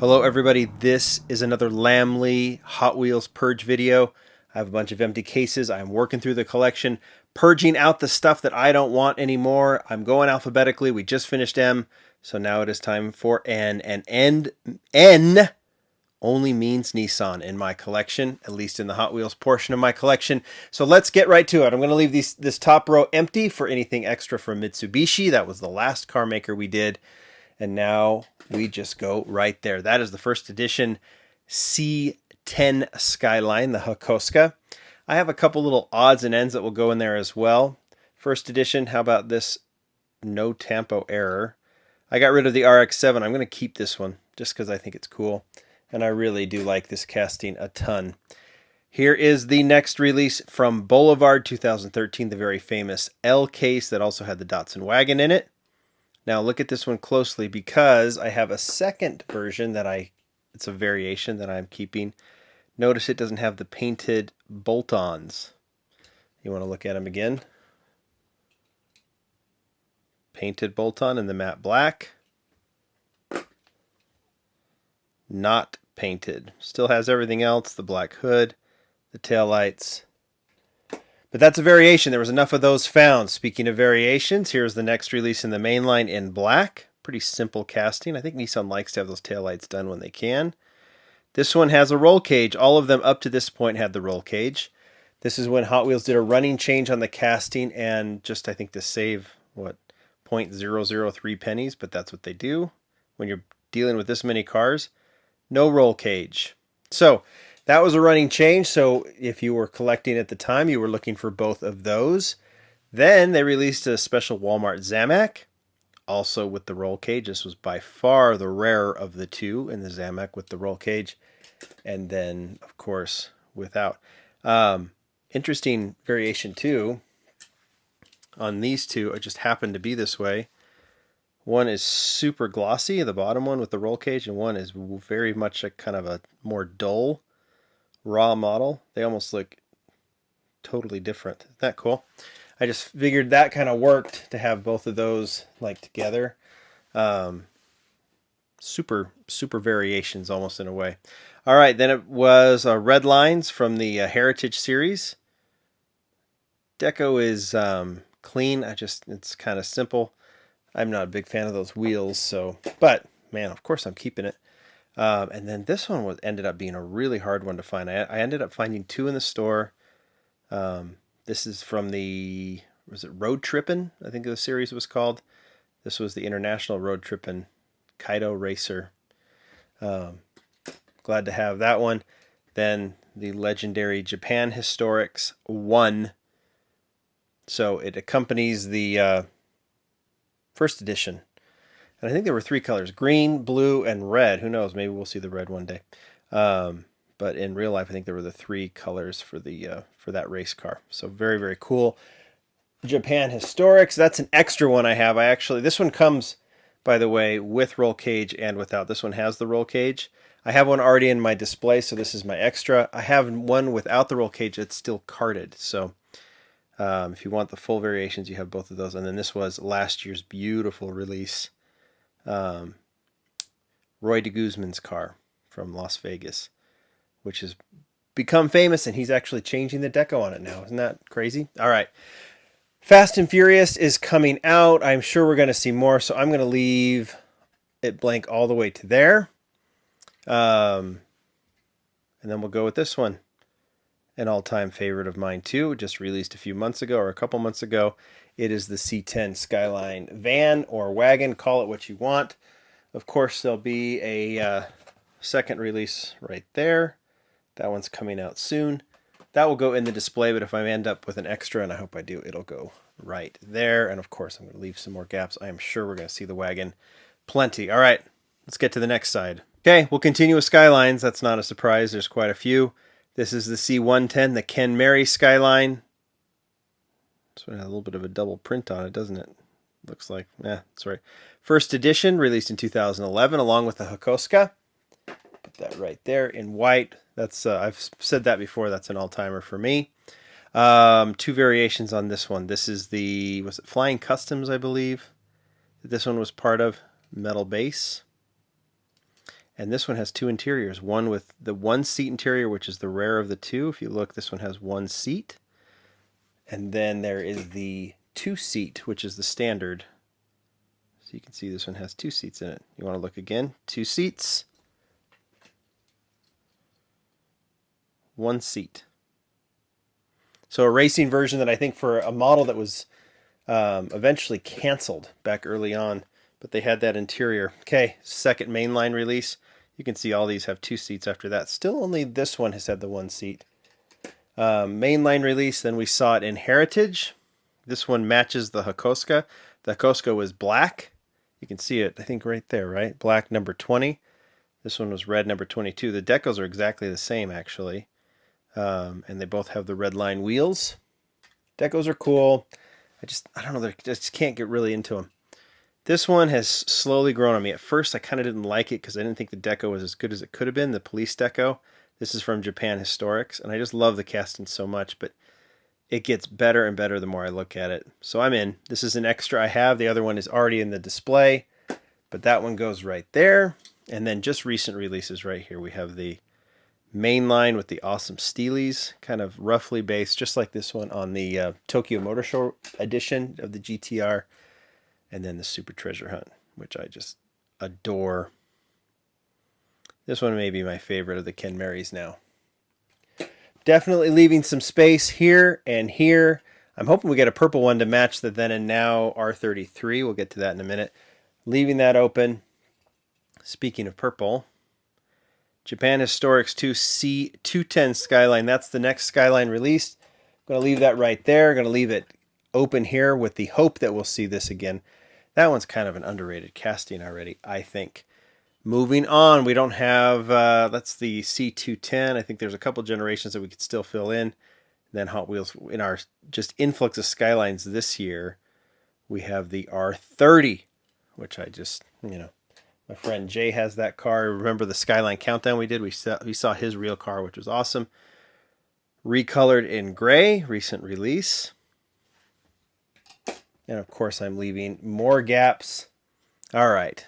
Hello everybody, this is another Lamley Hot Wheels Purge video. I have a bunch of empty cases. I'm working through the collection, purging out the stuff that I don't want anymore. I'm going alphabetically. We just finished M, so now it is time for N. And N only means Nissan in my collection, at least in the Hot Wheels portion of my collection. So let's get right to it. I'm going to leave this top row empty for anything extra from Mitsubishi. That was the last car maker we did. And now we just go right there. That is the first edition C10 Skyline, the Hakosuka. I have a couple little odds and ends that will go in there as well. First edition, how about this no tampo error? I got rid of the RX-7. I'm going to keep this one just because I think it's cool. And I really do like this casting a ton. Here is the next release from Boulevard 2013, the very famous L case that also had the Datsun wagon in it. Now look at this one closely because I have a second version that it's a variation that I'm keeping. Notice it doesn't have the painted bolt-ons. You want to look at them again. Painted bolt-on in the matte black. Not painted. Still has everything else, the black hood, the taillights. But that's a variation. There was enough of those found. Speaking of variations, here's the next release in the mainline in black. Pretty simple casting. I think Nissan likes to have those taillights done when they can. This one has a roll cage. All of them up to this point had the roll cage. This is when Hot Wheels did a running change on the casting and just, I think, to save, what, 0.003 pennies, but that's what they do when you're dealing with this many cars. No roll cage. So that was a running change, so if you were collecting at the time, you were looking for both of those. Then they released a special Walmart Zamac, also with the roll cage. This was by far the rarer of the two in the Zamac with the roll cage, and then, of course, without. Interesting variation, too, on these two. It just happened to be this way. One is super glossy, the bottom one with the roll cage, and one is very much a kind of a more dull raw model. They almost look totally different. Isn't that cool? I just figured that kind of worked to have both of those like together. Super variations almost in a way. All right, then it was red lines from the Heritage series. Deco is clean. It's kind of simple. I'm not a big fan of those wheels, so, but man, of course I'm keeping it. And then this one ended up being a really hard one to find. I ended up finding two in the store. This is from was it Road Trippin'? I think the series was called. This was the International Road Trippin' Kaido Racer. Glad to have that one. Then the legendary Japan Historics 1. So it accompanies the first edition. And I think there were three colors: green, blue, and red. Who knows? Maybe we'll see the red one day. But in real life, I think there were the three colors for that race car. So very, very cool. Japan Historics. That's an extra one I have. This one comes, by the way, with roll cage and without. This one has the roll cage. I have one already in my display, so this is my extra. I have one without the roll cage that's still carded. So if you want the full variations, you have both of those. And then this was last year's beautiful release. Roy de Guzman's car from Las Vegas, which has become famous, and he's actually changing the deco on it now. Isn't that crazy? All right. Fast and Furious is coming out. I'm sure we're going to see more, so I'm going to leave it blank all the way to there. And then we'll go with this one. An all-time favorite of mine, too. Just released a few months ago, or a couple months ago. It is the C10 Skyline van or wagon. Call it what you want. Of course, there'll be a second release right there. That one's coming out soon. That will go in the display, but if I end up with an extra, and I hope I do, it'll go right there. And of course, I'm going to leave some more gaps. I am sure we're going to see the wagon plenty. All right, let's get to the next side. Okay, we'll continue with Skylines. That's not a surprise. There's quite a few. This is the C110, the Kenmeri Skyline. This one has a little bit of a double print on it, doesn't it? Looks like, that's right. First edition, released in 2011, along with the Hakosuka. Put that right there in white. That's I've said that before. That's an all-timer for me. Two variations on this one. This is was it Flying Customs, I believe, that this one was part of. Metal base. And this one has two interiors, one with the one seat interior, which is the rare of the two. If you look, this one has one seat. And then there is the two seat, which is the standard. So you can see this one has two seats in it. You want to look again? Two seats. One seat. So a racing version that I think for a model that was eventually canceled back early on, but they had that interior. Okay, second mainline release. You can see all these have two seats after that. Still only this one has had the one seat. Mainline release, then we saw it in Heritage. This one matches the Hakosuka. The Hakosuka was black. You can see it, I think, right there, right? Black number 20. This one was red number 22. The decals are exactly the same, actually. And they both have the red line wheels. Decals are cool. I don't know, I just can't get really into them. This one has slowly grown on me. At first, I kind of didn't like it because I didn't think the deco was as good as it could have been, the police deco. This is from Japan Historics, and I just love the casting so much, but it gets better and better the more I look at it. So I'm in. This is an extra I have. The other one is already in the display, but that one goes right there. And then just recent releases right here. We have the main line with the awesome Steelies, kind of roughly based, just like this one on the Tokyo Motor Show edition of the GTR. And then the Super Treasure Hunt, which I just adore. This one may be my favorite of the Kenmeris now. Definitely leaving some space here and here. I'm hoping we get a purple one to match the then and now R33. We'll get to that in a minute. Leaving that open. Speaking of purple, Japan Historics 2C210 Skyline. That's the next Skyline released. I'm going to leave that right there. I'm going to leave it open here with the hope that we'll see this again. That one's kind of an underrated casting already, I think. Moving on, we don't have, that's the C210. I think there's a couple generations that we could still fill in. Then Hot Wheels, in our just influx of Skylines this year, we have the R30, which I just, my friend Jay has that car. Remember the Skyline Countdown we did? We saw his real car, which was awesome. Recolored in gray, recent release. And of course, I'm leaving more gaps. All right.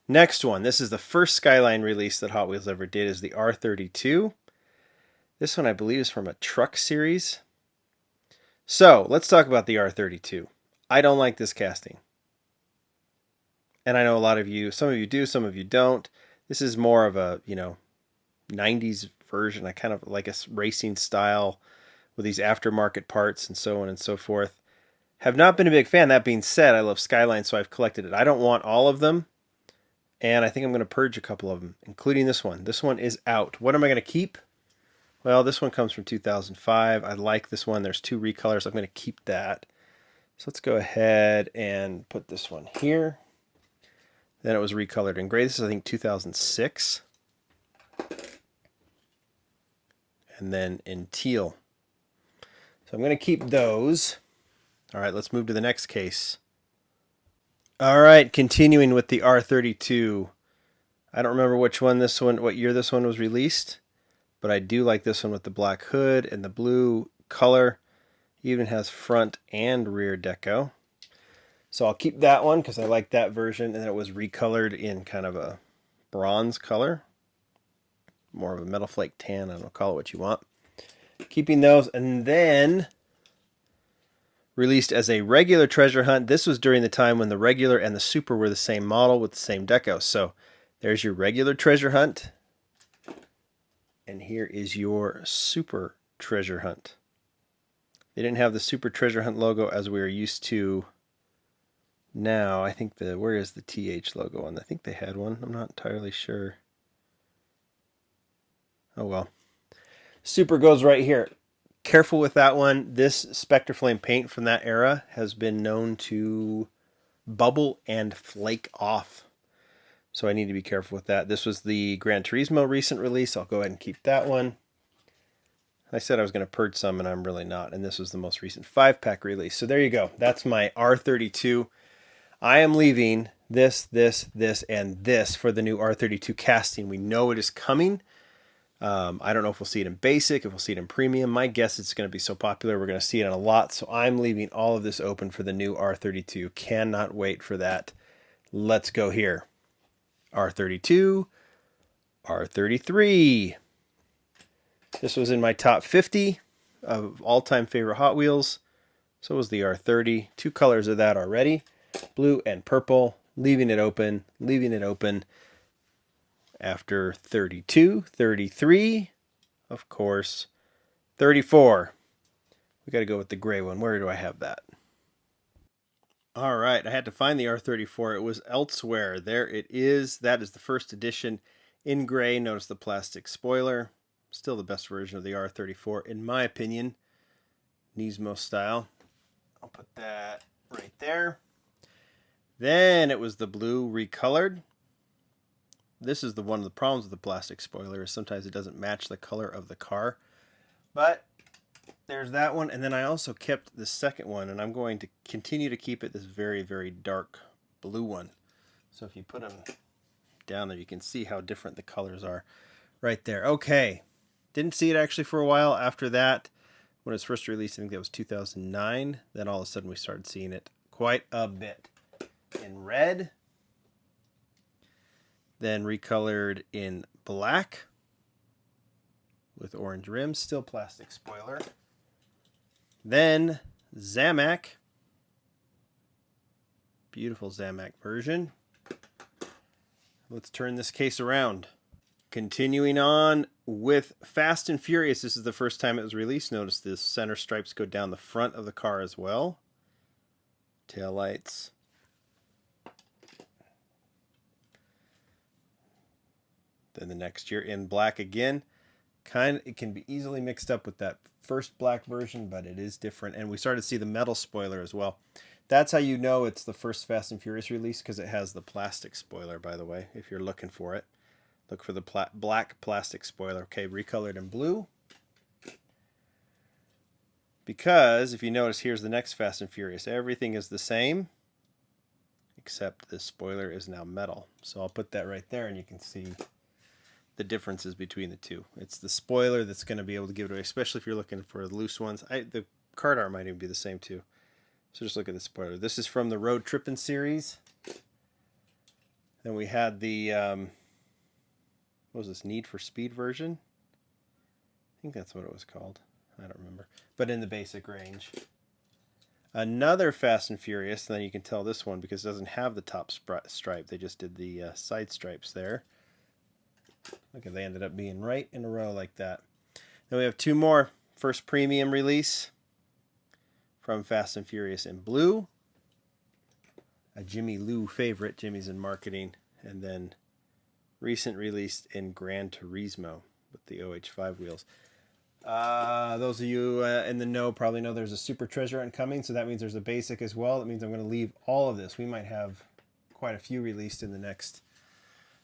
Next one. This is the first Skyline release that Hot Wheels ever did, is the R32. This one, I believe, is from a truck series. So let's talk about the R32. I don't like this casting. And I know a lot of you, some of you do, some of you don't. This is more of a, 90s version. I kind of like a racing style with these aftermarket parts and so on and so forth. Have not been a big fan. That being said, I love Skyline, so I've collected it. I don't want all of them, and I think I'm going to purge a couple of them, including this one. This one is out. What am I going to keep? Well, this one comes from 2005. I like this one. There's two recolors. I'm going to keep that. So let's go ahead and put this one here. Then it was recolored in gray. This is, I think, 2006. And then in teal. So I'm going to keep those. All right, let's move to the next case. All right, continuing with the R32. I don't remember what year this one was released, but I do like this one with the black hood and the blue color. Even has front and rear deco. So I'll keep that one because I like that version, and it was recolored in kind of a bronze color. More of a metal flake tan, I don't know, call it what you want. Keeping those, and then released as a regular treasure hunt. This was during the time when the regular and the super were the same model with the same deco. So there's your regular treasure hunt. And here is your super treasure hunt. They didn't have the super treasure hunt logo as we are used to now. I think where is the TH logo on? I think they had one. I'm not entirely sure. Oh well. Super goes right here. Careful with that one. This Spectre Flame paint from that era has been known to bubble and flake off. So I need to be careful with that. This was the Gran Turismo recent release. I'll go ahead and keep that one. I said I was going to purge some, and I'm really not. And this was the most recent 5-pack release. So there you go. That's my R32. I am leaving this, and this for the new R32 casting. We know it is coming. I don't know if we'll see it in basic, if we'll see it in premium. My guess it's going to be so popular we're going to see it in a lot. So I'm leaving all of this open for the new R32. Cannot wait for that. Let's go here. R32, R33. This was in my top 50 of all-time favorite Hot Wheels. So was the R30. Two colors of that already. Blue and purple. Leaving it open. Leaving it open. After 32, 33, of course, 34. We got to go with the gray one. Where do I have that? All right, I had to find the R34. It was elsewhere. There it is. That is the first edition in gray. Notice the plastic spoiler. Still the best version of the R34, in my opinion. Nismo style. I'll put that right there. Then it was the blue recolored. This is one of the problems with the plastic spoiler is sometimes it doesn't match the color of the car. But there's that one. And then I also kept the second one, and I'm going to continue to keep it this very, very dark blue one. So if you put them down there, you can see how different the colors are right there. Okay. Didn't see it actually for a while after that. When it was first released, I think that was 2009. Then all of a sudden we started seeing it quite a bit. In red. Then recolored in black. With orange rims. Still plastic spoiler. Then Zamak. Beautiful Zamak version. Let's turn this case around. Continuing on with Fast and Furious. This is the first time it was released. Notice the center stripes go down the front of the car as well. Tail lights. Then the next year in black again. It can be easily mixed up with that first black version, but it is different. And we started to see the metal spoiler as well. That's how you know it's the first Fast and Furious release, because it has the plastic spoiler, by the way, if you're looking for it. Look for the black plastic spoiler. Okay, recolored in blue. Because, if you notice, here's the next Fast and Furious. Everything is the same, except the spoiler is now metal. So I'll put that right there, and you can see the differences between the two. It's the spoiler that's going to be able to give it away, especially if you're looking for the loose ones. The card art might even be the same, too. So just look at the spoiler. This is from the Road Trippin' series. Then we had the... what was this, Need for Speed version? I think that's what it was called. I don't remember. But in the basic range. Another Fast and Furious, and then you can tell this one because it doesn't have the top stripe. They just did the side stripes there. Look, they ended up being right in a row like that. Then we have two more. First premium release from Fast and Furious in blue. A Jimmy Lou favorite. Jimmy's in marketing. And then recent released in Gran Turismo with the OH5 wheels. Those of you in the know probably know there's a Super Treasure Hunt coming, so that means there's a basic as well. That means I'm going to leave all of this. We might have quite a few released in the next,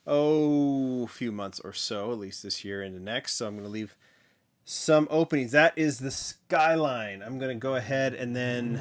few months or so, at least this year into next. So I'm going to leave some openings. That is the Skyline. I'm going to go ahead and then